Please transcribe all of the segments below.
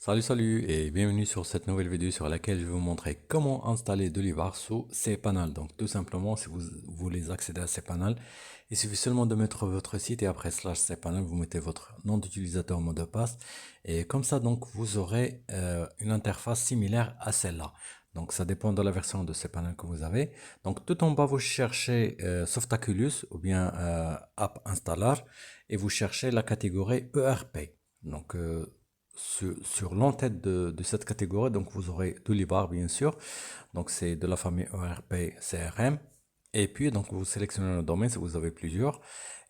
Salut et bienvenue sur cette nouvelle vidéo sur laquelle je vais vous montrer comment installer Dolivar sous cPanel. Donc tout simplement, si vous voulez accéder à cPanel, il suffit seulement de mettre votre site et après slash cPanel, vous mettez votre nom d'utilisateur, mot de passe et comme ça donc vous aurez une interface similaire à celle-là. Donc ça dépend de la version de cPanel que vous avez. Donc tout en bas vous cherchez Softaculous ou bien App Installer et vous cherchez la catégorie ERP. Donc sur l'entête de cette catégorie, donc vous aurez Dolibar bien sûr, donc c'est de la famille ERP CRM, et puis donc vous sélectionnez le domaine si vous avez plusieurs,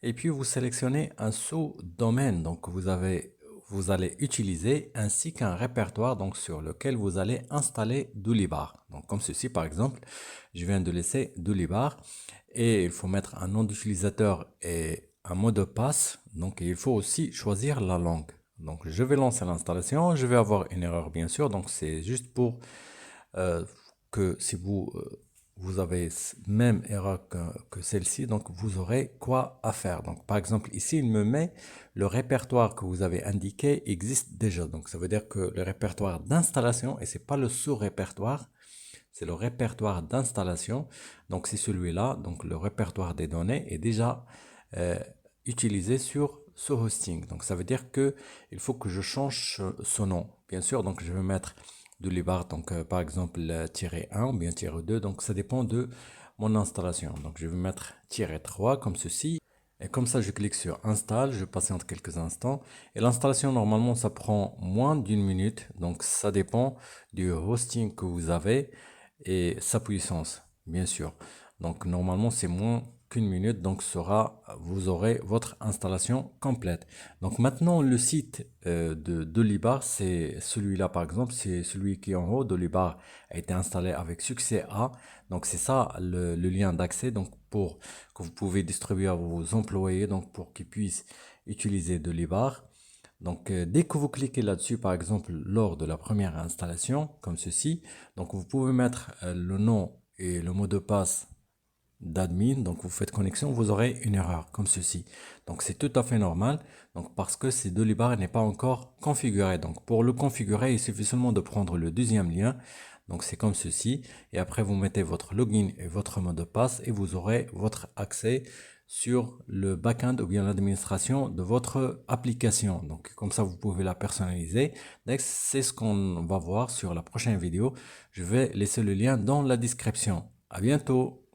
et puis vous sélectionnez un sous-domaine, donc vous allez utiliser ainsi qu'un répertoire donc sur lequel vous allez installer Dolibar. Donc comme ceci par exemple, je viens de laisser Dolibar et il faut mettre un nom d'utilisateur et un mot de passe, donc il faut aussi choisir la langue. Donc je vais lancer l'installation, je vais avoir une erreur bien sûr, donc c'est juste pour euh, que si vous avez même erreur que celle-ci, donc vous aurez quoi à faire. Donc par exemple ici il me met le répertoire que vous avez indiqué existe déjà, donc ça veut dire que le répertoire d'installation, et c'est pas le sous-répertoire, c'est le répertoire d'installation, donc c'est celui-là, donc le répertoire des données est déjà euh, utilisé sur ce hosting. Donc ça veut dire que il faut que je change ce nom. Bien sûr, donc je vais mettre Dolibar, donc par exemple -1 ou bien -2, donc ça dépend de mon installation. Donc je vais mettre -3 comme ceci. Et comme ça, je clique sur Install, je patiente quelques instants. Et l'installation, normalement, ça prend moins d'une minute. Donc ça dépend du hosting que vous avez et sa puissance, bien sûr. Donc normalement c'est moins qu'une minute, donc vous aurez votre installation complète. Donc maintenant le site de Dolibar, c'est celui-là par exemple, c'est celui qui est en haut. Dolibar a été installé avec succès A, donc c'est ça le lien d'accès, donc pour que vous pouvez distribuer à vos employés, donc pour qu'ils puissent utiliser Dolibar. Donc, dès que vous cliquez là-dessus, par exemple, lors de la première installation, comme ceci, donc vous pouvez mettre le nom et le mot de passe d'admin. Donc, vous faites connexion, vous aurez une erreur comme ceci. Donc, c'est tout à fait normal. Donc, parce que ces deux libards n'est pas encore configuré. Donc, pour le configurer, il suffit seulement de prendre le deuxième lien. Donc, c'est comme ceci. Et après, vous mettez votre login et votre mot de passe et vous aurez votre accès sur le backend ou bien l'administration de votre application. Donc comme ça, vous pouvez la personnaliser. C'est ce qu'on va voir sur la prochaine vidéo. Je vais laisser le lien dans la description. À bientôt.